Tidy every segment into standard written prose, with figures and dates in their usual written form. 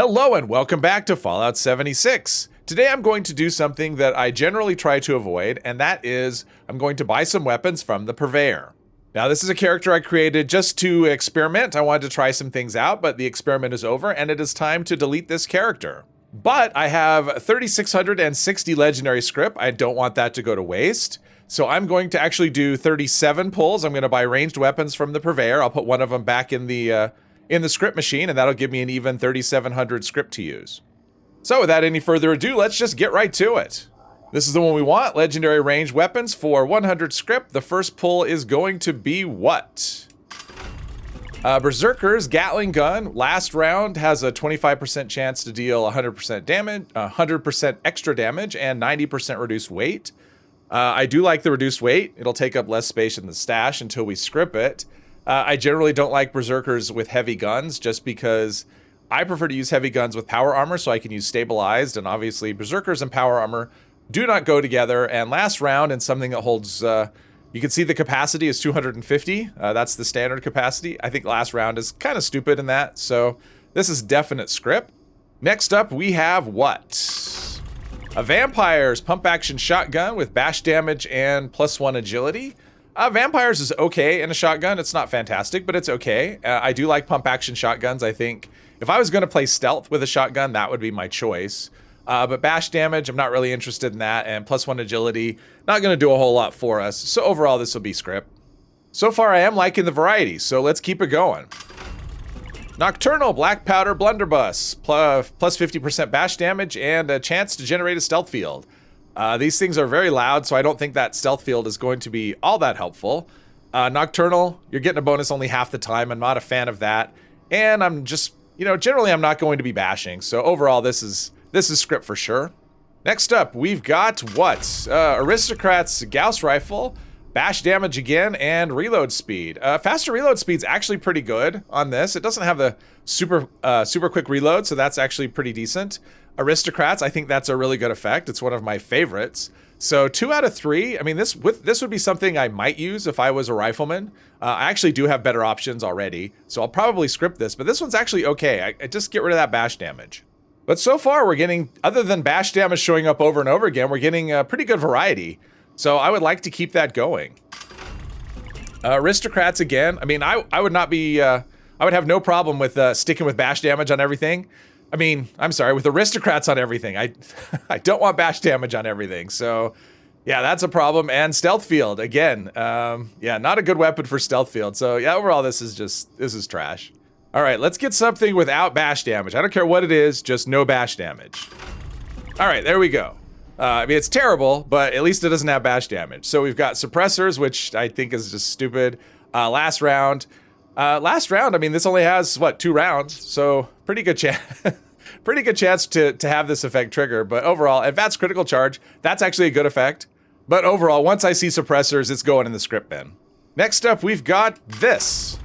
Hello and welcome back to Fallout 76. Today I'm going to do something that I generally try to avoid, and that is I'm going to buy some weapons from the Purveyor. Now this is a character I created just to experiment. I wanted to try some things out, but the experiment is over and it is time to delete this character. But I have 3,660 legendary scrip. I don't want that to go to waste. So I'm going to actually do 37 pulls. I'm going to buy ranged weapons from the Purveyor. I'll put one of them back in the script machine, and that'll give me an even 3,700 scrip to use. So without any further ado, let's just get right to it. This is the one we want, legendary ranged weapons for 100 scrip. The first pull is going to be what? Berserker's Gatling gun. Last round has a 25% chance to deal 100% damage, 100% extra damage, and 90% reduced weight. I do like the reduced weight. It'll take up less space in the stash until we scrip it. I generally don't like berserkers with heavy guns just because I prefer to use heavy guns with power armor so I can use stabilized, and obviously berserkers and power armor do not go together. And last round, and something that holds, you can see the capacity is 250. That's the standard capacity. I think last round is kind of stupid in that, so this is definite scrip. Next up, we have what? A Vampire's pump action shotgun with bash damage and +1 agility. Vampires is okay in a shotgun. It's not fantastic, but it's okay. I do like pump action shotguns. I think if I was going to play stealth with a shotgun, that would be my choice. But bash damage, I'm not really interested in that. And +1 agility, not going to do a whole lot for us. So overall, this will be scrip. So far, I am liking the variety, so let's keep it going. Nocturnal Black Powder Blunderbuss, plus 50% bash damage and a chance to generate a stealth field. These things are very loud, so I don't think that stealth field is going to be all that helpful. Nocturnal, you're getting a bonus only half the time. I'm not a fan of that. And I'm just, generally I'm not going to be bashing. So overall, this is script for sure. Next up, we've got what? Aristocrat's Gauss Rifle, bash damage again, and reload speed. Faster reload speed's actually pretty good on this. It doesn't have the super quick reload, so that's actually pretty decent. Aristocrats, I think that's a really good effect. It's one of my favorites. So 2 out of 3. I mean, this would be something I might use if I was a rifleman. I actually do have better options already, so I'll probably script this, but this one's actually okay. I just get rid of that bash damage. But so far we're getting, other than bash damage showing up over and over again, we're getting a pretty good variety. So I would like to keep that going. Aristocrats again. I mean, I would not be, I would have no problem with sticking with bash damage on everything. I mean, I'm sorry, with aristocrats on everything. I don't want bash damage on everything. So yeah, that's a problem. And stealth field again. Yeah, not a good weapon for stealth field. So yeah, overall, this is trash. All right, let's get something without bash damage. I don't care what it is, just no bash damage. All right, there we go. I mean, it's terrible, but at least it doesn't have bash damage. So we've got suppressors, which I think is just stupid. Last round, I mean, this only has, what, 2 rounds? So pretty good chance, pretty good chance to have this effect trigger. But overall, advanced critical charge, that's actually a good effect. But overall, once I see suppressors, it's going in the script bin. Next up, we've got this.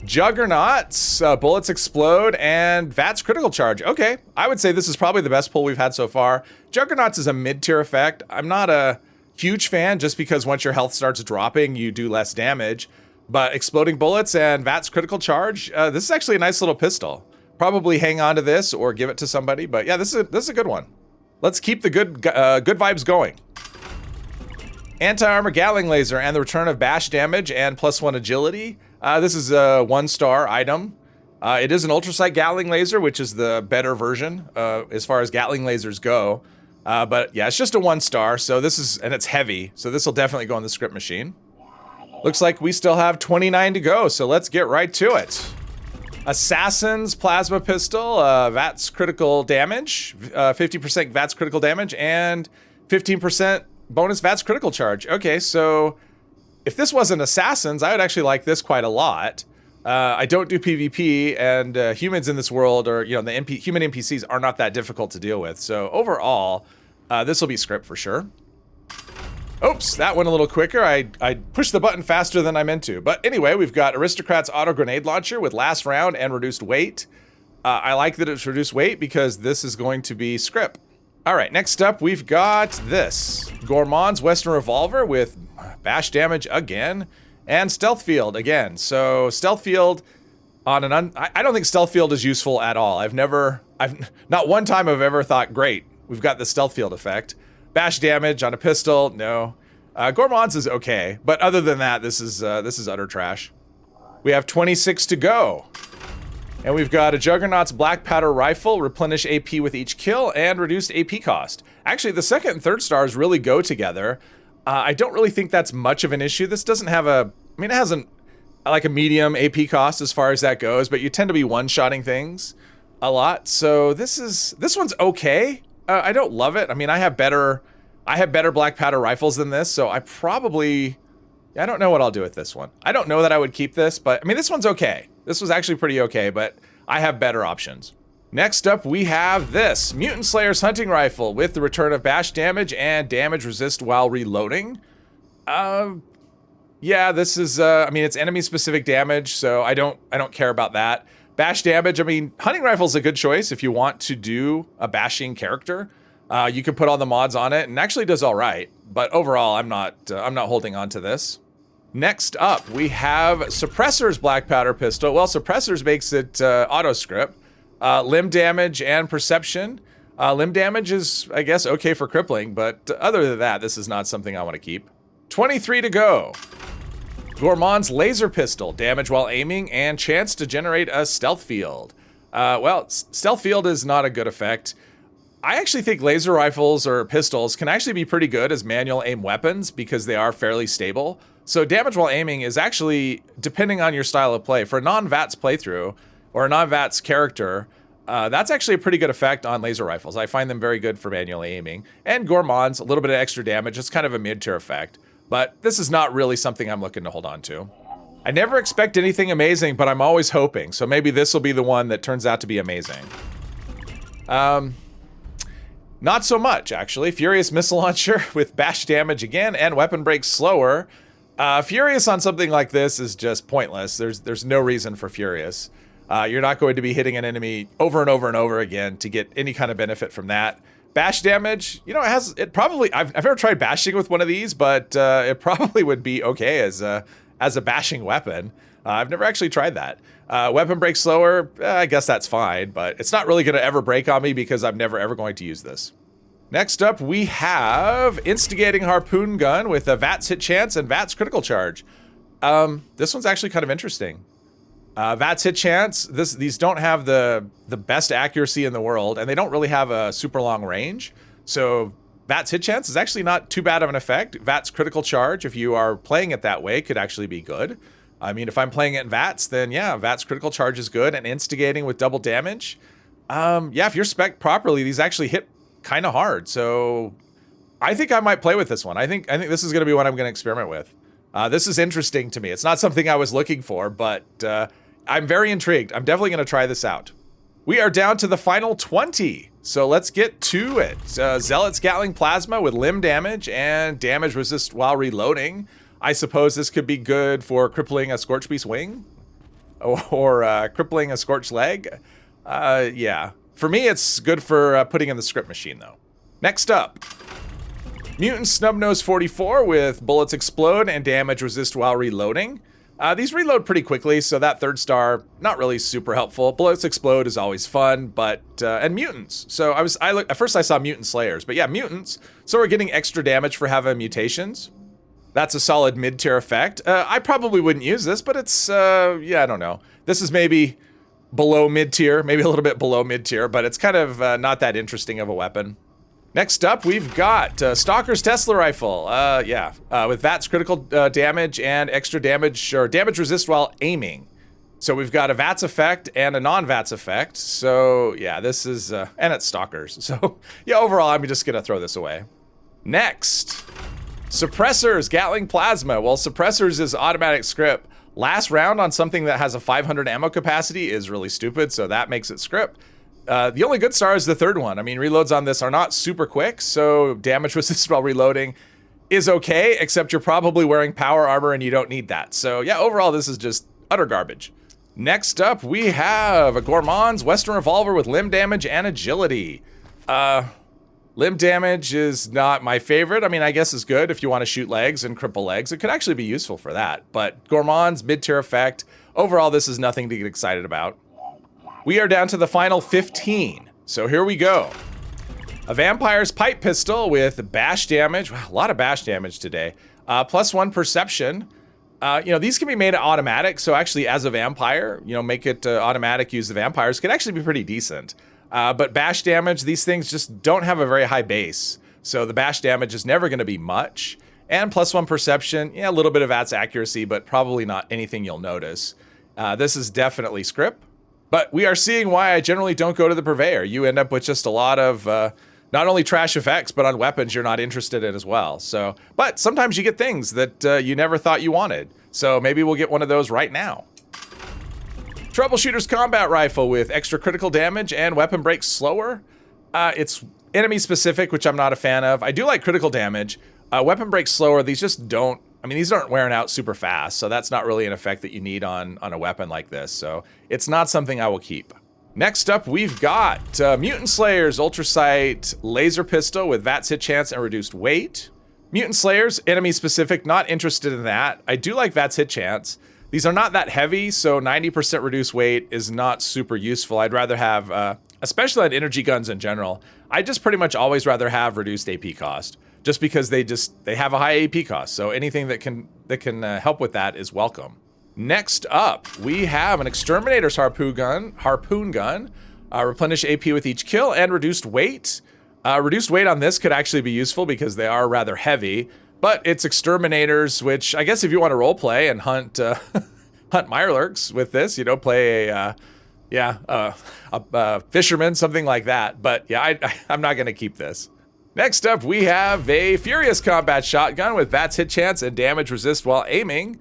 Juggernauts, bullets explode, and VATS critical charge. Okay, I would say this is probably the best pull we've had so far. Juggernauts is a mid-tier effect. I'm not a huge fan just because once your health starts dropping, you do less damage. But exploding bullets and VATS critical charge, this is actually a nice little pistol. Probably hang on to this or give it to somebody, but yeah, this is a good one. Let's keep the good vibes going. Anti-armor Gatling laser and the return of bash damage and +1 agility. This is a 1-star item. It is an ultrasight Gatling laser, which is the better version as far as Gatling lasers go. But yeah, it's just a 1-star, so and it's heavy, so this will definitely go on the script machine. Looks like we still have 29 to go, so let's get right to it. Assassin's Plasma Pistol, VATS critical damage, 50% VATS critical damage, and 15% bonus VATS critical charge. Okay, so if this wasn't Assassins, I would actually like this quite a lot. I don't do PvP, and humans in this world, or the human NPCs are not that difficult to deal with. So overall, this will be script for sure. Oops, that went a little quicker. I pushed the button faster than I meant to. But anyway, we've got Aristocrat's auto grenade launcher with last round and reduced weight. I like that it's reduced weight because this is going to be script. All right, next up, we've got this. Gourmand's Western Revolver with bash damage again, and Stealth Field again. So Stealth Field on I don't think Stealth Field is useful at all. I've never not one time I've ever thought, great, we've got the stealth field effect. Bash damage on a pistol, no. Gourmands is okay, but other than that, this is utter trash. We have 26 to go. And we've got a Juggernaut's Black Powder Rifle, replenish AP with each kill, and reduced AP cost. Actually, the second and third stars really go together. I don't really think that's much of an issue. This doesn't have a, I mean, it has like a medium AP cost as far as that goes, but you tend to be one-shotting things a lot. So this one's okay. I don't love it. I mean, I have better Black Powder Rifles than this, so I don't know what I'll do with this one. I don't know that I would keep this, but I mean, this one's okay. This was actually pretty okay, but I have better options. Next up, we have this Mutant Slayer's Hunting Rifle with the return of bash damage and damage resist while reloading. Yeah, this is, I mean, it's enemy specific damage, so I don't care about that. Bash damage, I mean, Hunting Rifle is a good choice if you want to do a bashing character. You can put all the mods on it and actually does all right, but overall, I'm not holding on to this. Next up, we have Suppressor's Black Powder Pistol. Well, Suppressor's makes it auto scrip. Limb damage and perception. Limb damage is, I guess, okay for crippling, but other than that, this is not something I want to keep. 23 to go. Gourmand's Laser Pistol. Damage while aiming and chance to generate a stealth field. Well, stealth field is not a good effect. I actually think laser rifles or pistols can actually be pretty good as manual aim weapons because they are fairly stable. So damage while aiming is actually, depending on your style of play, for a non-VATS playthrough or a non-VATS character, that's actually a pretty good effect on laser rifles. I find them very good for manual aiming. And Gourmands, a little bit of extra damage. It's kind of a mid-tier effect. But this is not really something I'm looking to hold on to. I never expect anything amazing, but I'm always hoping. So maybe this will be the one that turns out to be amazing. Not so much, actually. Furious Missile Launcher with bash damage again and weapon break slower. Furious on something like this is just pointless. There's no reason for Furious. You're not going to be hitting an enemy over and over and over again to get any kind of benefit from that. Bash damage, you know, I've never tried bashing with one of these, but it probably would be okay as a bashing weapon. I've never actually tried that. Weapon break slower, I guess that's fine, but it's not really going to ever break on me because I'm never ever going to use this. Next up, we have Instigating Harpoon Gun with a VATS hit chance and VATS critical charge. This one's actually kind of interesting. VATS hit chance, these don't have the best accuracy in the world, and they don't really have a super long range. So VATS hit chance is actually not too bad of an effect. VATS critical charge, if you are playing it that way, could actually be good. I mean, if I'm playing it in VATS, then yeah, VATS critical charge is good, and instigating with double damage. Yeah, if you're spec'd properly, these actually hit kind of hard. So I think I might play with this one. I think this is going to be what I'm going to experiment with. This is interesting to me. It's not something I was looking for, but I'm very intrigued. I'm definitely going to try this out. We are down to the final 20. So let's get to it. Zealot's Gatling Plasma with limb damage and damage resist while reloading. I suppose this could be good for crippling a Scorch Beast wing or crippling a Scorched leg. Yeah. For me, it's good for putting in the script machine, though. Next up, Mutant Snubnose 44 with bullets explode and damage resist while reloading. These reload pretty quickly, so that third star, not really super helpful. Bullets explode is always fun, but, and mutants. So at first I saw mutant slayers, but yeah, mutants. So we're getting extra damage for having mutations. That's a solid mid-tier effect. I probably wouldn't use this, but it's, yeah, I don't know. This is maybe below mid-tier, maybe a little bit below mid-tier, but it's kind of not that interesting of a weapon. Next up, we've got Stalker's Tesla Rifle. With VATS critical damage and extra damage, or damage resist while aiming. So we've got a VATS effect and a non-VATS effect. So yeah, this is, and it's Stalkers. So yeah, overall, I'm just gonna throw this away. Next, Suppressors Gatling Plasma. Well, Suppressors is automatic script. Last round on something that has a 500 ammo capacity is really stupid, so that makes it script. The only good star is the third one. I mean, reloads on this are not super quick, so damage resist while reloading is okay, except you're probably wearing power armor and you don't need that. So yeah, overall, this is just utter garbage. Next up, we have a Gourmand's Western Revolver with limb damage and agility. Limb damage is not my favorite. I mean, I guess it's good if you want to shoot legs and cripple legs. It could actually be useful for that. But Gourmand's mid-tier effect. Overall, this is nothing to get excited about. We are down to the final 15. So here we go. A vampire's pipe pistol with bash damage. Wow, a lot of bash damage today. +1 perception. These can be made automatic. So actually, as a vampire, make it automatic. Use the vampires can actually be pretty decent. But bash damage, these things just don't have a very high base. So the bash damage is never going to be much. And +1 perception, yeah, a little bit of that's accuracy, but probably not anything you'll notice. This is definitely scrip. But we are seeing why I generally don't go to the Purveyor. You end up with just a lot of not only trash effects, but on weapons you're not interested in as well. So, but sometimes you get things that you never thought you wanted. So maybe we'll get one of those right now. Troubleshooter's combat rifle with extra critical damage and weapon breaks slower. It's enemy specific, which I'm not a fan of. I do like critical damage. Weapon breaks slower. These just don't. I mean, these aren't wearing out super fast, so that's not really an effect that you need on a weapon like this. So it's not something I will keep. Next up, we've got Mutant Slayer's Ultrasight Laser Pistol with VATS hit chance and reduced weight. Mutant Slayers, enemy specific, not interested in that. I do like VATS hit chance. These are not that heavy, so 90% reduced weight is not super useful. I'd rather have, especially on energy guns in general, I just pretty much always rather have reduced AP cost, just because they have a high AP cost. So anything that can help with that is welcome. Next up, we have an Exterminator's Harpoon gun. Replenish AP with each kill and reduced weight. Reduced weight on this could actually be useful because they are rather heavy, but it's Exterminators, which I guess if you want to roleplay and hunt hunt Mirelurks with this, play a fisherman, something like that. But yeah, I'm not going to keep this. Next up, we have a Furious Combat Shotgun with VATS hit chance and damage resist while aiming.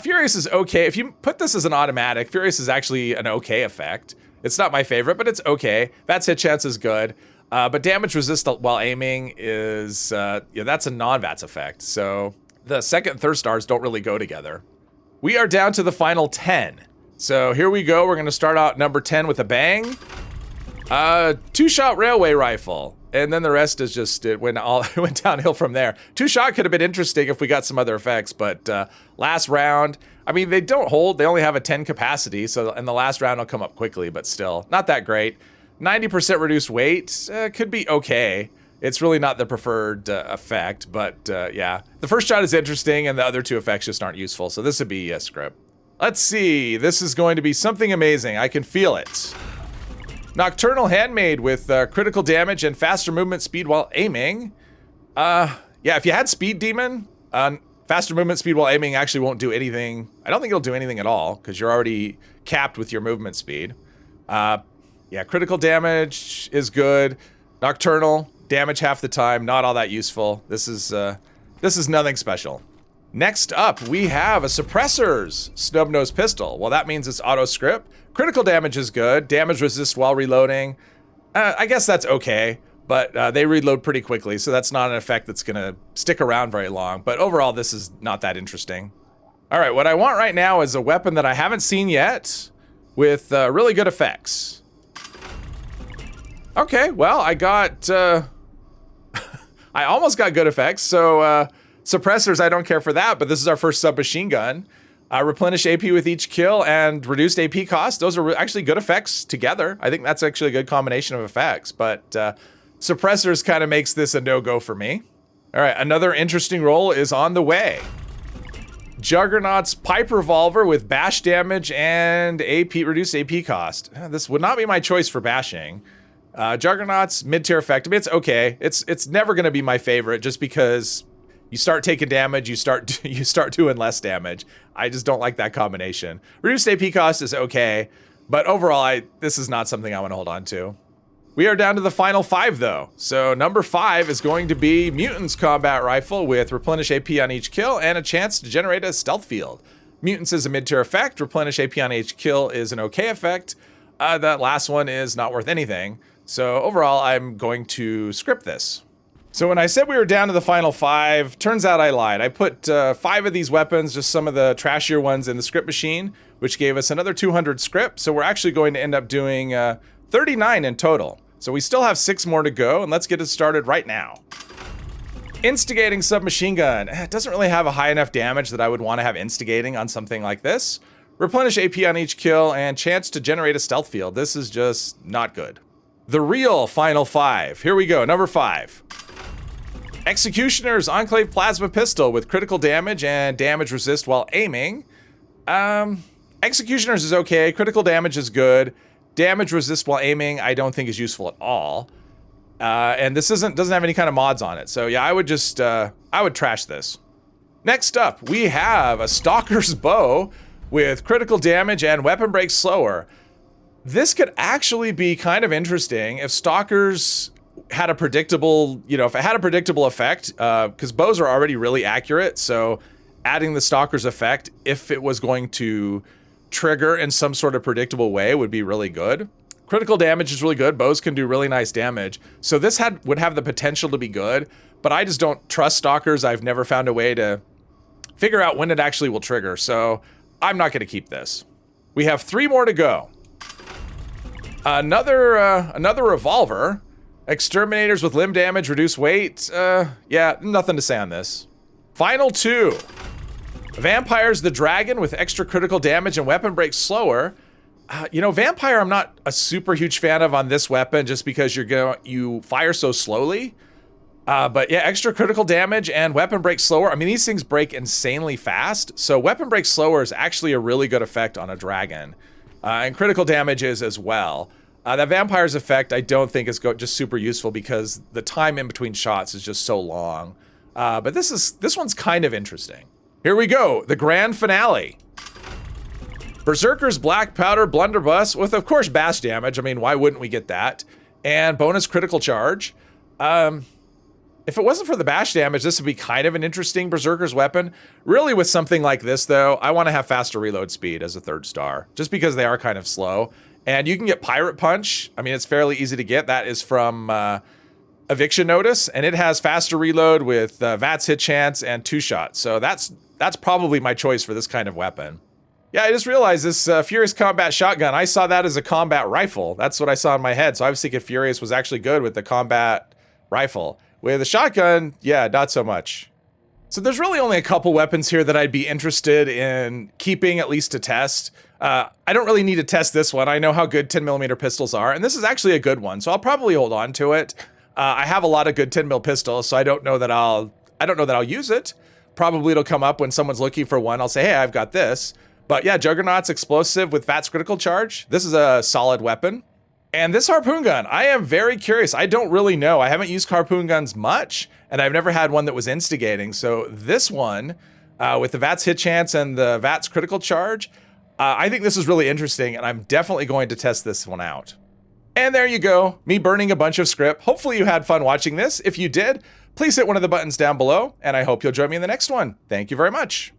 Furious is okay. If you put this as an automatic, Furious is actually an okay effect. It's not my favorite, but it's okay. VATS hit chance is good. But damage resist while aiming is, that's a non-VATS effect. So the second and third stars don't really go together. We are down to the final 10. So here we go. We're going to start out number 10 with a bang. Two-shot railway rifle. And then the rest is just, it went downhill from there. Two-shot could have been interesting if we got some other effects, but last round, I mean, they don't hold. They only have a 10 capacity, and the last round will come up quickly, but still, not that great. 90% reduced weight could be okay. It's really not the preferred effect, but yeah. The first shot is interesting, and the other two effects just aren't useful, so this would be a scrip. Let's see. This is going to be something amazing. I can feel it. Nocturnal Handmade with critical damage and faster movement speed while aiming. Yeah, if you had Speed Demon, faster movement speed while aiming actually won't do anything. I don't think it'll do anything at all, because you're already capped with your movement speed. Yeah, critical damage is good. Nocturnal, damage half the time, not all that useful. This is nothing special. Next up, we have a Suppressor's Snub-Nosed Pistol. Well, that means it's auto-scrip. Critical damage is good. Damage resist while reloading. I guess that's okay, but they reload pretty quickly, so that's not an effect that's going to stick around very long. But overall, this is not that interesting. All right, what I want right now is a weapon that I haven't seen yet with really good effects. Okay, well, I got... I almost got good effects, so... Suppressors, I don't care for that, but this is our first submachine gun. Replenish AP with each kill and reduced AP cost. Those are actually good effects together. I think that's actually a good combination of effects, but suppressors kind of makes this a no-go for me. All right, another interesting roll is on the way. Juggernaut's pipe revolver with bash damage and reduced AP cost. This would not be my choice for bashing. Juggernaut's mid-tier effect. I mean, it's okay. It's never going to be my favorite just because you start taking damage, you start doing less damage. I just don't like that combination. Reduced AP cost is okay, but overall, this is not something I want to hold on to. We are down to the final 5 though. So number 5 is going to be Mutant's Combat Rifle with replenish AP on each kill and a chance to generate a stealth field. Mutants is a mid-tier effect. Replenish AP on each kill is an okay effect. That last one is not worth anything. So overall, I'm going to script this. So when I said we were down to the final 5, turns out I lied. I put 5 of these weapons, just some of the trashier ones, in the script machine, which gave us another 200 script. So we're actually going to end up doing 39 in total. So we still have 6 more to go, and let's get it started right now. Instigating submachine gun. It doesn't really have a high enough damage that I would want to have instigating on something like this. Replenish AP on each kill and chance to generate a stealth field. This is just not good. The real final 5. Here we go, number 5. Executioner's Enclave Plasma Pistol with critical damage and damage resist while aiming. Executioner's is okay, critical damage is good. Damage resist while aiming, I don't think is useful at all. And this doesn't have any kind of mods on it. So yeah, I would just, I would trash this. Next up, we have a Stalker's Bow with critical damage and weapon break slower. This could actually be kind of interesting if Stalkers had a predictable, you know, if it had a predictable effect, because bows are already really accurate. So adding the Stalker's effect, if it was going to trigger in some sort of predictable way, would be really good. Critical damage is really good. Bows can do really nice damage. So this would have the potential to be good, but I just don't trust Stalkers. I've never found a way to figure out when it actually will trigger. So I'm not going to keep this. We have 3 more to go. Another revolver. Exterminators with limb damage, reduce weight. Yeah, nothing to say on this. Final 2. Vampire's the Dragon with extra critical damage and weapon break slower. You know, Vampire I'm not a super huge fan of on this weapon just because you fire so slowly. But yeah, extra critical damage and weapon break slower. I mean, these things break insanely fast. So weapon break slower is actually a really good effect on a dragon. And critical damage is as well. That Vampire's effect I don't think is just super useful because the time in between shots is just so long. But this one's kind of interesting. Here we go, the grand finale. Berserker's Black Powder Blunderbuss with, of course, bash damage. I mean, why wouldn't we get that? And bonus critical charge. If it wasn't for the bash damage, this would be kind of an interesting Berserker's weapon. Really, with something like this, though, I want to have faster reload speed as a 3rd star, just because they are kind of slow. And you can get Pirate Punch. I mean, it's fairly easy to get. That is from Eviction Notice, and it has faster reload with VATS hit chance and 2 shots. So that's probably my choice for this kind of weapon. Yeah, I just realized this Furious Combat Shotgun, I saw that as a combat rifle. That's what I saw in my head. So I was thinking Furious was actually good with the combat rifle. With a shotgun, yeah, not so much. So there's really only a couple weapons here that I'd be interested in keeping, at least to test. I don't really need to test this one. I know how good 10mm pistols are, and this is actually a good one, so I'll probably hold on to it. I have a lot of good 10mm pistols, so I don't know that I'll use it. Probably it'll come up when someone's looking for one. I'll say, hey, I've got this. But yeah, Juggernaut's explosive with VATS critical charge. This is a solid weapon. And this harpoon gun, I am very curious. I don't really know. I haven't used harpoon guns much, and I've never had one that was instigating. So this one, with the VATS hit chance and the VATS critical charge, I think this is really interesting, and I'm definitely going to test this one out. And there you go, me burning a bunch of script. Hopefully you had fun watching this. If you did, please hit one of the buttons down below, and I hope you'll join me in the next one. Thank you very much.